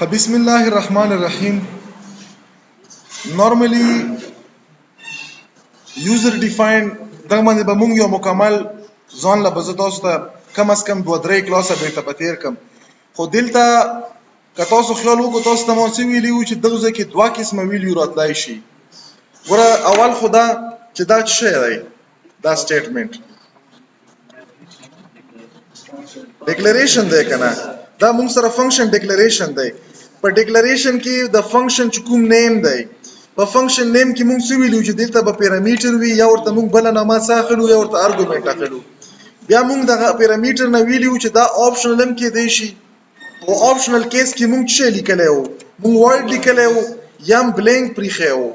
بسم الله الرحمن الرحیم. نورملی یوزر ډیفاینډ دغه باندې به موږ یو مکمل ځان له به زه تاسو ته کم از کم 2-3 کلاسه بیرته په تیر کړم، خو دلته که تاسو خیال وکړو تاسو ته ما څه ویلي وو چې دغه ځای کې 2 قسمه ویلیو راتلی شي. ګوره اول خو دا چې دا څه شی دی، دا سټیټمنټ ډیکلریشن دی که نه، دا موږ سره فنکشن ډیکلریشن دی. په ډیکلریشن کې د فنکشن چې کوم نیم دی، په فنکشن نیم کې موږ څه ویلو چې دلته به پیرامیټر وي، یا ورته موږ بله نامه څه اخلو یا ورته ارګومنټ اخلو. بیا موږ دغه پیرامیټر نه ویلو چې دا آپشنل هم کیدی شي. په آپشنل کیس کې موږ څه لیکلی وو، موږ وایډ لیکلی وو یا هم بلینک پریښی وو.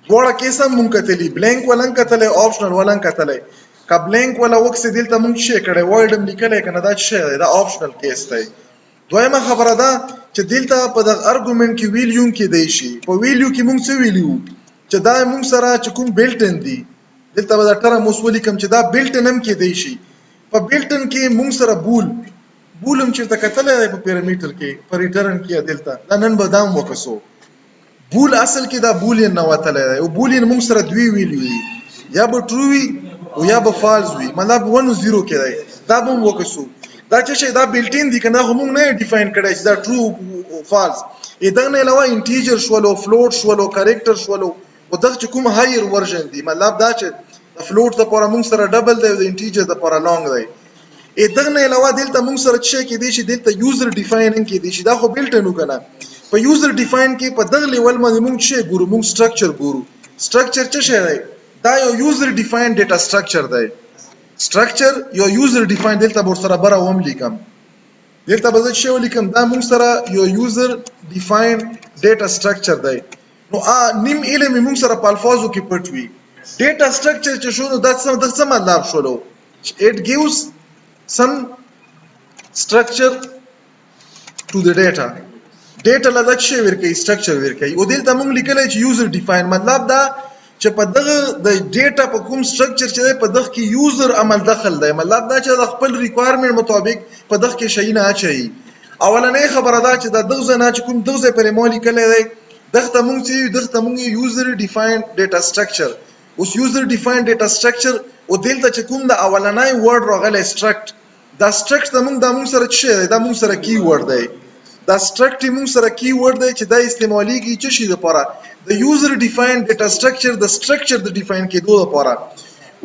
دواړه کیس هم موږ کتلي، بلینک ولا هم کتلی، آپشنل ولا هم کتلی. که بلینک ولا وکسې دلته موږ څه کړی، وایډ هم لیکلی که نه، دا څه دی، دا آپشنل کیس دی. دویمه خبره ده چې دلته په دغه ارګومنټ کې ویلیو هم کیدی شي. په ویلیو کې موږ څه ویلیو چې دا موږ سره چې کوم بلټن دي، دلته به دا ټرم اوس ولیکم چې دا بلټن هم کیدی شي. په بلټن کې موږ سره بول هم چېرته کتلی دی په پیرامیټر کې، په ریټرن کې دلته دا نن به دا هم وکسو. بول اصل کې دا بولین نه وتلی دی، او بولین موږ سره دوی ویلیو دي، یا به ټرو وي او یا به فالز وي، مطلب 1 او 0 کې دی، دا به هم وکسو. دا څه شی، دا بلټین دي که نه، خو موږ نه ډیفاین کړی چې دا ټرو او فالز. دغه نه علاوه انټیجر شولو، فلوټ شولو، کریکټر شولو، او دغه چې کوم هایر ورژن دي، مطلب دا چې د فلوټ دپاره موږ سره ډبل دی او د انټیجر دپاره لانګ دی. دغه نه علاوه دلته موږ سره څه شی کیدی شي، دلته یوزر ډیفاین هم کیدی شي. دا خو بلټن و که نه. په یوزر ډیفاین کې په دغه لیول باندې موږ څه ګورو، موږ سټرکچر ګورو. سټرکچر څه شی دی؟ دا یو یوزر ډیفاین ډیټا سټرکچر دی. سټرکچر یو یوزر ډیفاین، دلته به ورسره بره هم لیکم، دلته به زه څه ولیکم، دا موږ سره یو یوزر ډیفاین ډیټا سټرکچر دی. نو نیم علم یې موږ سره په الفاظو کې پټ وي. ډیټا سټرکچر چې شو، نو دا څه مطلب شولو؟ اټ ګیوز سم سټرکچر ټو د ډیټا. ډیټا له دا څه ورکوي، سټرکچر ورکوي. او دلته موږ لیکلی چې یوزر ډیفاین، مطلب دا چې په دغه د ډیټا په کوم سټرکچر چې دی، په دغه کې یوزر عمل دخل دی، مطلب دا چې د خپل ریکوایرمنټ مطابق په دغه کې شیونه اچوي. اولنۍ خبره دا چې د دغه ځای نه چې کوم دغه ځای پرې ما لیکلی دی، دغه ته موږ څه وایو، دغه ته موږ یوزر ډیفاین ډیټا سټرکچر. اوس یوزر ډیفاین ډیټا سټرکچر، او دلته چې کوم د اولنۍ ورډ راغلی سټرکټ، دا سټرکټ دا موږ سره څه دی، دا موږ سره کی ورډ دی. دا سټرکټ موږ سره کی ورډ دی چې دا استعمالیږي څه شي دپاره، د یوزر ډیفاین ډیټا سټرکچر د سټرکچر د ډیفاین کېدو لپاره.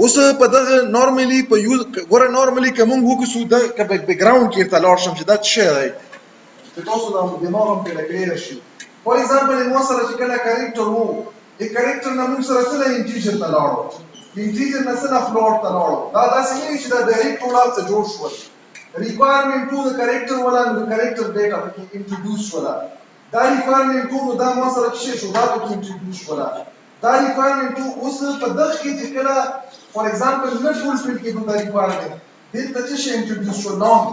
اوس په دغه نورملی په ګوره نورملی که موږ وکړو، که بیک ګراوند کې ورته لاړ شم چې دا څه شی دی، چې تاسو د دماغ هم پرې لګېدلی شي. فار ایگزامپل ما سره چې کله کریکټر وو، د کریکټر نه موږ سره څه نه انټیجر ته لاړو، د انټیجر نه څه نه فلوټ ته لاړو. دا داسې نه وي چې دا ډایرکټ ټول هر څه جوړ شول. ریکوایرمنټ ټو د کریکټر ولا د کریکټر ډیټا پکې انټروډیوس شوله. دا ریکوایرمنټ ټو دا ما سره څه شو، دا پکې انټروډیوس شوله. دا ریکوایرمنټ ټو اوس په دغه کې چې کله فار ایگزامپل نه فولفیل کېدو دا ریکوایرمنټ، دلته څه شی انټروډیوس شو، نام.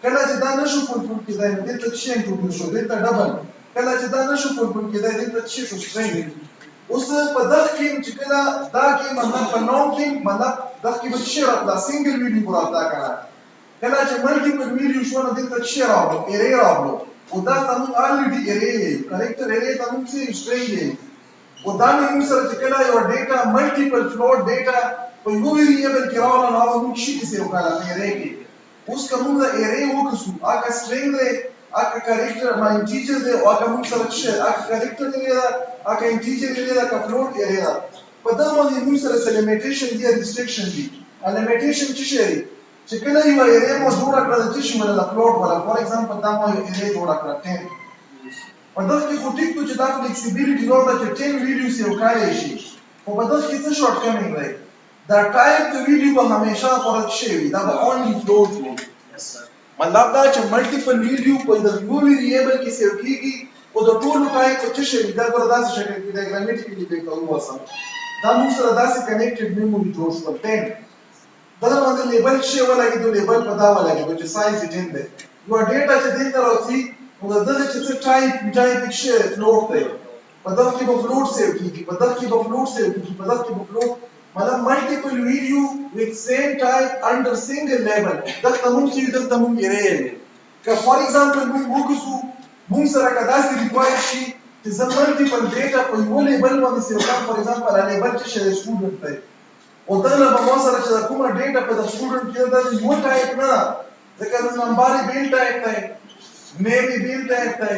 کله چې دا نشو فولفیل کېدای، نو دلته څه شی انټروډیوس شو، دلته ډبل. کله چې دا نشو فولفیل کېدای، دلته څه شو، سټرینګ. اوس په دغه کې چې کله دا کې مطلب په نام کې مطلب دغه کې به څه شی راتله، سنګل ویلیو راتله که نه. کله چې ملټیپل ویلیو شو، نو دلته څه شی راغلو، ارې راغلو. او دا ته موږ الریډي ارې یو، کریکټر ارې ته موږ څه سټرینګ یو. او دا موږ سره چې کله یو ډیټا ملټیپل فلوټ ډیټا په یو ویریبل کې راغله، نو هغه موږ شي کیسې وکړله په ارې کې. اوس که موږ د ارې وکړو، هغه سټرینګ دی، هغه کریکټر انټیجر دی، او هغه موږ سره څه شی، هغه کریکټر ارې ده، هغه انټیجر ارې ده، هغه فلوټ ارې ده. په دغه باندې موږ سره څه لیمیټیشن دي، ریسټریکشن دي. لیمیټیشن څه شی دی چې کله یو ارې مو جوړه کړه، د څه شي ولا د فلوټ ولا. فار ایگزامپل دا ما یو ارې جوړه کړه 10. په دغه کې خو ټیک چې دا فلیکسیبیلیټي نور ده چې 10 ویډیوز یې وکړلی شي، خو په دغه کې څه شارټ کمینګ دی، دا ټایپ د ویډیو به همیشه لپاره څه شی وي، دا به اونلی فلوټ وي. مطلب دا چې ملټیپل ویډیو په یو ویریبل کې سیو کېږي، او د ټولو ټایپ څه شی وي، دا ګوره داسې شکل کې دی، ګرامټیکلي به یې ووسم. دا موږ سره داسې کنیکټډ میموري جوړ شول 10. دغه باندې لیبل شی ولګېدو، لیبل په دا ولګېدو چې سایز یې 10 دی. یوه ډیټا چې دلته راځي، نو د دغه چې څه ټایپ یې څه فلوټ دی، په دغه کې به فلوټ سیو کېږي، په دغه کې به فلوټ سیو کېږي، په دغه کې به فلوټ، مطلب ملټیپل ویډیو وذ سیم ټایپ انډر سنګل لیبل. دغه ته موږ چې دغه ته موږ ارې. که فار ایگزامپل موږ وکړو مونږ سره که داسې ریکوایر شي چې زه ملټیپل ډیټا په یوه لیبل باندې سیو کړم. فار ایگزامپل هغه لیبل چې شی سټوډنټ دی او دغه به ما سره چې کومه ډیټا په د سټوډنټ کې ده د یو ټایپ نه ده، ځکه د نمبر یې بیل ټایپ دی، نیم یې بیل ټایپ دی،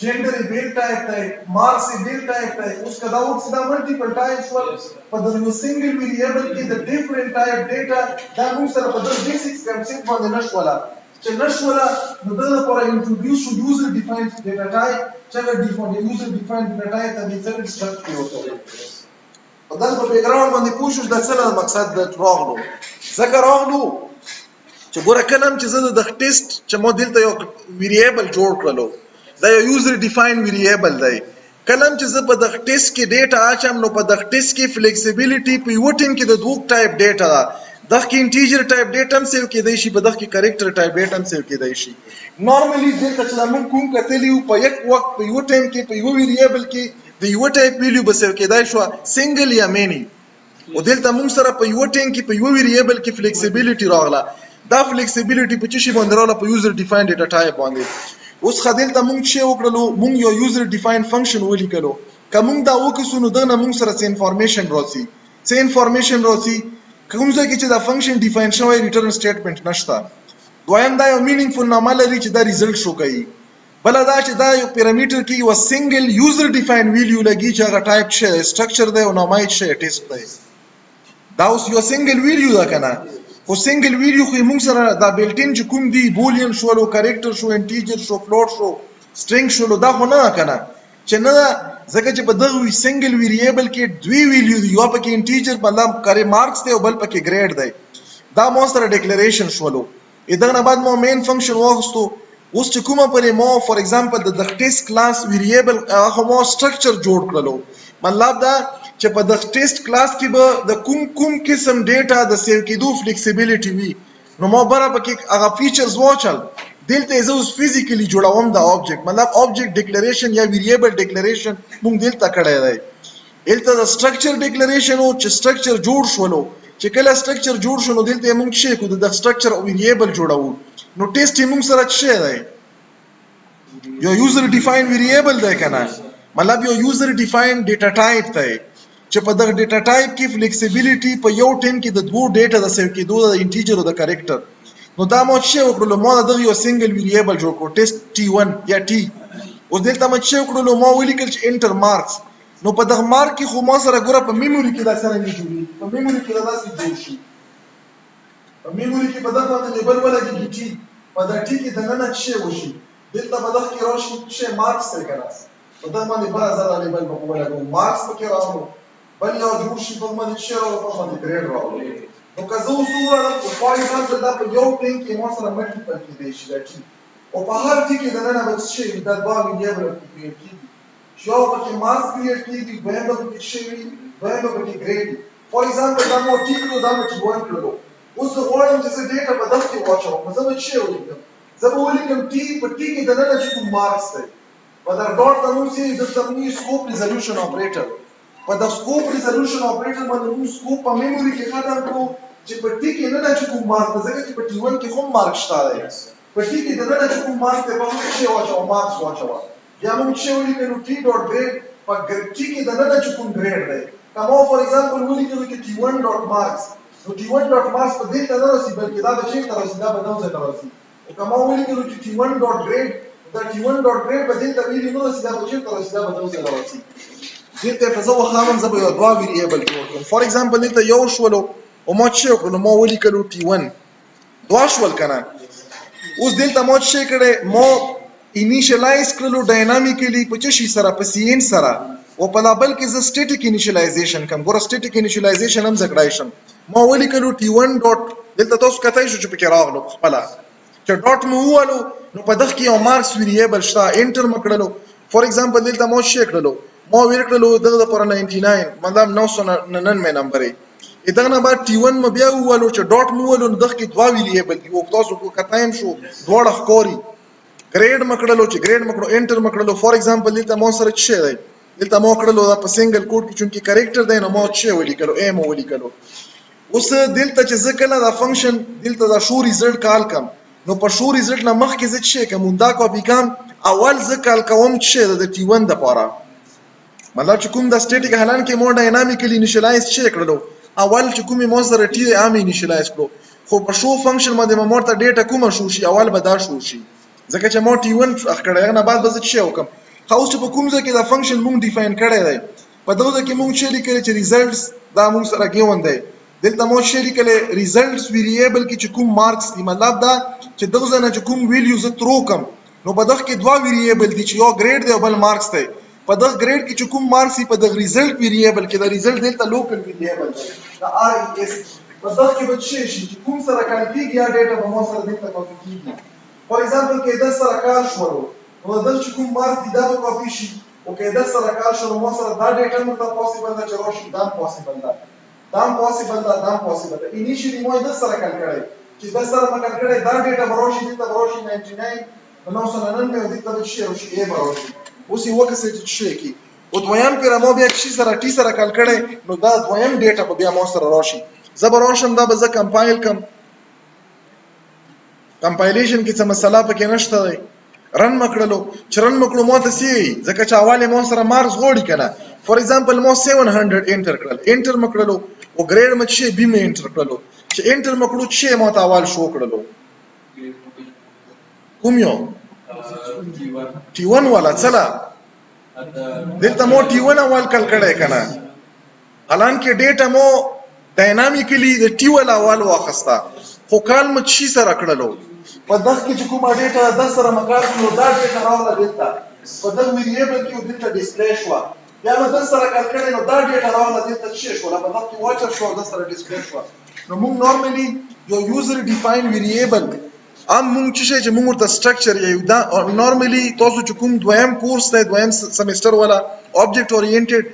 جنډر یې بیل ټایپ دی، مارکس یې بیل ټایپ دی. اوس که دا وکړو دا ملټیپل ټایپ شول په د یو سنګل ویریبل کې د ډیفرنٹ ټایپ ډیټا دا موږ سره په د بیسیک کنسپټ باندې نشوله چې نشوله نو دغه لپاره انټروډیوس شو یوزر ډیفاینډ ډیټا ټایپ چې هغه یوزر ډیفاینډ ډیټا ټایپ ته د ایکسل سټرکچر کې وته په دغه په بیکګراوند باندې پوه شو د څه مقصد د راغلو. ځکه راغلو چې ګوره کله هم چې زه د ټیسټ چې مو دلته یو ویریبل جوړ کړلو دا یو یوزر ډیفاینډ ویریبل دی، کله هم چې زه په دغه ټیسټ کې ډیټا اچم نو په دغه ټیسټ کې فلیکسیبিলিټي په یو ټیم کې د دوه ټایپ ډیټا ده، دغه کې انټیجر ټایپ ډیټا هم سیو کېدای شي، په دغه کې کریکټر ټایپ ډیټا هم سیو کېدای شي. نارملی دلته چې موږ کوم کتلی په یک وخت په یو ټیم کې په یو ویریبل کې د یو ټایپ ویلیو به سیو کېدای شو سنگل یا مینی، او دلته موږ سره په یو ټیم کې په یو ویریبل کې فلیکسیبিলিټي راغله. دا فلیکسیبিলিټي په چی باندې راغله؟ په یوزر ډیفاینډ ډیټا ټایپ باندې. اوس خدل ته موږ چې وکړلو موږ یو یوزر ډیفاینډ فنکشن ولیکلو، کوم دا وکړو نو دغه موږ سره څه انفارمیشن راځي، څه انفارمیشن راځي کوم ځای کې چې دا فنکشن ډیفاین شوی ریټرن سټیټمنټ نشته. دویم دا یو مینینګفول نامه لري چې دا ریزلټ شو کوي. بل دا چې دا یو پیرامیټر کې یو سنگل یوزر ډیفاین ویلیو لګي چې هغه ټایپ شي سټرکچر دی او نامه یې شي ټیسټ دی. دا اوس یو سنگل ویلیو ده کنه، خو سنگل ویلیو خو موږ سره دا بیلټین چې کوم دی بولین شو او کریکټر شو انټیجر شو فلوټ شو سټرینګ شو دا خو نه کنه چې نه، ځکه چې په دغه سنگل ویریبل کې دوی ویلیو دی، یو پکې انټیجر مطلب کاری مارکس دی او بل پکې ګریډ دی. دا مو سره ډیکلیریشن شولو. دغه نه بعد مو مین فنکشن واغستو. اوس چې کومه پرې مو فار ایگزامپل د ټیسټ کلاس ویریبل هغه مو سټرکچر جوړ کړلو، مطلب دا چې په د ټیسټ کلاس کې به د کوم قسم ډیټا د سیو کېدو فلیکسیبিলিټي وي نو مو برابر پکې هغه فیچرز واچل. دلته زه اوس فزیکلی جوړوم دا آبجیکټ، مطلب آبجیکټ ډیکلیریشن یا ویریبل ډیکلیریشن موږ دلته کړی دی. دلته د سټرکچر ډیکلیریشن او چې سټرکچر جوړ شولو، چې کله سټرکچر جوړ شو نو دلته موږ شي کو د سټرکچر او ویریبل جوړو. نو ټیسټ موږ سره څه دی؟ یو یوزر ډیفاین ویریبل دی کنه، مطلب یو یوزر ډیفاین ډیټا ټایپ دی چې په دغه ډیټا ټایپ کې فلیکسیبিলিټي په یو ټیم کې د دوه ډیټا د سیو کېدو د انټیجر او د کریکټر. نو دا مو چې وکړلو مو دغه یو سنگل ویریبل جوړ کړو ټیسټ T1 یا T. اوس دلته مو چې وکړلو مو ولیکل چې انټر مارکس. نو په دغه مارک کې خو ما سره ګوره په میموري کې دا سره نه جوړي، په میموري کې دا داسې جوړ شي، په میموري کې په دغه باندې لیبل ولګي T، په دا T کې دننه چې وشي دلته په دغه کې راشي چې مارکس ته کړه په دغه باندې بل ځای لیبل په ولګو مارکس پکې راوړو، بل یو جوړ شي په باندې چې راوړو په باندې ګریډ راوړو. نو که زه اوس وګورم چې فار ایگزامپل دا په یو ټیم کې ما سره ملټیپل کېدای شي دا T، او په هر T کې دننه به څه شي دا دوه ویریبل کریټ کېږي، یو پکې مارکس کریټ کېږي، دویم به پکې شي وي، دویم به پکې ګریډ. فار ایگزامپل دا مو T کړو دا مو T1 کړو. اوس زه غواړم چې زه ډیټا په دغه کې واچوم، نو زه به څه ولیکم؟ زه به ولیکم T په T کې دننه چې کوم مارکس دی په دا ډاټ ته موږ چې د تمنی سکوپ ریزولوشن اپریټر په دا سکوپ ریزولوشن اپریټر باندې موږ سکوپ په میموري کې ختم کړو چې په T کې نه چې کوم مارک دی، ځکه چې په T1 کې کوم مارک شته دی، په T کې دننه چې کوم مارک دی په موږ چې واچو مارکس واچو. یا موږ چې ولیکو T ډاټ ګریډ په T کې دننه چې کوم ګریډ دی، کوم فار ایگزامپل ولیکو چې T1 ډاټ مارکس، نو T1 ډاټ مارکس په دې ته نه رسي بلکې دا به چیرته رسي، دا به دغه ته رسي. او کوم ولیکو چې T1 ډاټ ګریډ دا T1 ډاټ ګریډ په دې ته ویلي نه رسي، دا به چیرته رسي، دا به دغه ته رسي. دلته په زو خامن زبر یو دوه ویریبل جوړ کړم. فار ایگزامپل دلته یو شولو او ما چې وکړو ما ولیکلو T1 دوه شول کنه. اوس دلته ما چې کړه ما انیشلایز کړلو ډاینامیکلی په چی سره په سین سره او په لابل کې ز سټیټیک انیشلایزیشن کوم. ګور سټیټیک انیشلایزیشن هم زکړای شم. ما ولیکلو T1 ډاټ دلته تاسو کتای شو چې پکې راغلو خپل چې ډاټ مو والو نو په دغه کې یو مارکس ویریبل شته انټر مکړلو. فار ایگزامپل دلته ما چې کړلو ما ویرکړلو دغه پر 99 مطلب 999 نمبر یې دغه نه بعد T1 م بیا والو چې ډاټ مو والو دغه کې دوا ویریبل دی او تاسو کو کتایم شو دوړه خوري ګریډ مکړلو چې ګریډ مکړو انټر مکړلو. فار ایگزامپل دلته ما سره چې دی دلته ما کړلو دا په سنگل کوډ کې چې کریکټر دی نو ما چې ولیکلو ایم ولیکلو. اوس دلته چې ځکه دا فنکشن دلته دا شو ریزلټ کال کم نو په شو ریزلټ نه مخکې زه څه کوم دا کاپی کام اول زه کال کوم چې د T1 د پاره مطلب چې کوم د سټیټیک حالان کې مو ډاینامیکلی انیشلایز څه کړلو اول چې کومې مو سره ټی ام انیشلایز کړو خو په شو فنکشن باندې مو ته ډیټا کومه شو شي اول به دا شو شي ځکه چې مو T1 اخکړه نه بعد به څه وکم خو چې په کوم ځای کې دا فنکشن مونږ ډیفاین کړی دی په دغه کې مونږ چې لیکل چې ریزلټس دا مونږ سره ګیون دی دلته مو چې لیکل ریزلټس ویریبل کې چې کوم مارکس دی مطلب دا چې دغه نه چې کوم ویلیو زه ترو کم نو په دغه کې دوه ویریبل دي چې یو ګریډ دی او بل مارکس دی په دغه ګریډ کې چې کوم مارکس په دغه ریزلټ ویریبل کې دا ریزلټ دلته لوکل ویریبل دی دا آر ای اس په دغه کې به شي چې کوم سره کانفیګ یا ډیټا به مو سره دلته کاپی کیږي فور ایگزامپل کې 10 سره کار شروع نو دلته چې کوم مارک دی دا به کاپی شي او کې 10 سره کار شروع مو سره دا ډیټا مو ته پوسیبل ده چې راشي دا پوسیبل ده دا پوسیبل ده انیشلی مو 10 سره کار کړی چې 10 سره ما کار کړی دا ډیټا براشي دلته براشي 99 نو سره نن مې دلته شي راشي ای براشي اوس یو وکړه چې شي کی او دویم پیر مو بیا شي سره ټی سره کار کړی نو دا دویم ډیټا به بیا مو سره راشي زبر راشم دا به زه کمپایل کم کمپایلیشن کې څه مسله پکې نشته دی رن مکړلو چې رن مکړو مو ته سی ځکه چې اواله مو سره مارکس غوړي کنه فور ایگزامپل مو 700 انټر کړل انټر مکړلو او ګریډ مچ شي بي مې انټر کړلو چې انټر مکړو چې مو ته اول شو کړلو کوم یو T1 والا چلا دلته مو T1 اول کل کړه کنه الان کې ډیټا مو ډاینامیکلی د T1 اول واخستا خو کال مچ شي سره کړلو په دغه کې چې کومه ډیټا د سره مقال کړو دا ډیټا راوړل دلته په دغه ویریبل کې دلته ډیسپلی شو بیا نو د سره کار کړی نو دا ډیټا راوړل دلته څه شو په دغه کې واچر شو د سره ډیسپلی شو نو موږ نورمالي یو یوزر ډیفاین ویریبل موږ چې موږ ته سټرکچر یو دا نورمالي تاسو چې کوم دویم کورس دی دویم سمستر والا آبجیکټ اورینټډ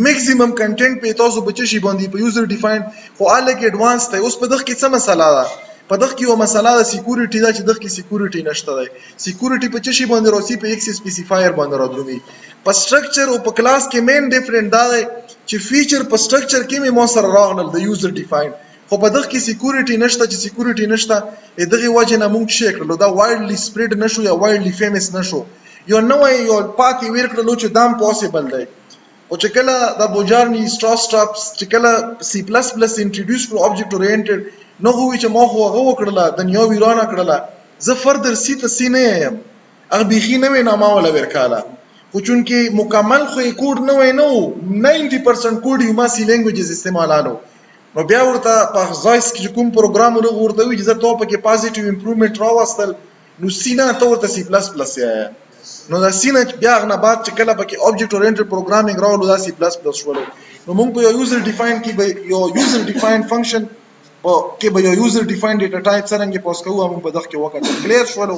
میکسیمم کنټینټ په تاسو بچی شي باندې په یوزر ډیفاین خو الګ ایڈوانس دی اوس په دغه کې څه مسله ده په دغه کې یو مسله د سکیورټي دا چې دغه کې سکیورټي نشته دی سکیورټي په چی باندې راځي په ایکس سپیسیفایر باندې راځي په سټرکچر او په کلاس کې مین ډیفرنٹ دا دی چې فیچر په سټرکچر کې مې مو سره راغلل د یوزر ډیفاین خو په دغه کې سکیورټي نشته چې سکیورټي نشته دغه وجه نه موږ شي کړلو دا وایډلی سپریډ نشو یا وایډلی فیمس نشو یو نوې یو پاتې ویر کړلو چې دام پوسیبل دی او چې کله د بوجارنی سټاپس چې کله سی پلس پلس انټروډیوس کړو آبجیکټ اورینټډ نو هوی چې ما خو هغه وکړله د نیو ویرانه کړله زه فردر سی ته سی نه یم هغه بيخي نه وینا ما ولا ورکاله خو چونکې مکمل خو کوډ نه وای نو 90% کوډ یو ما سی لینګویجز استعمالالو نو بیا ورته په ځایس کې کوم پروګرام ورته وی چې زه ته پکې پازیټیو امپروومنت راوستل نو سینا ته ورته سی پلس پلس یې نو دا سینا بیا غنه بعد چې کله پکې آبجیکټ اورینټډ پروګرامینګ راولو دا سی پلس پلس شولو نو موږ په یوزر ډیفاین کې به یو یوزر ډیفاین فنکشن او کې به یو یوزر ډیفاین ډیټا ټایپ څنګه پوس کوو موږ په دغه کې وکړو کلیر شولو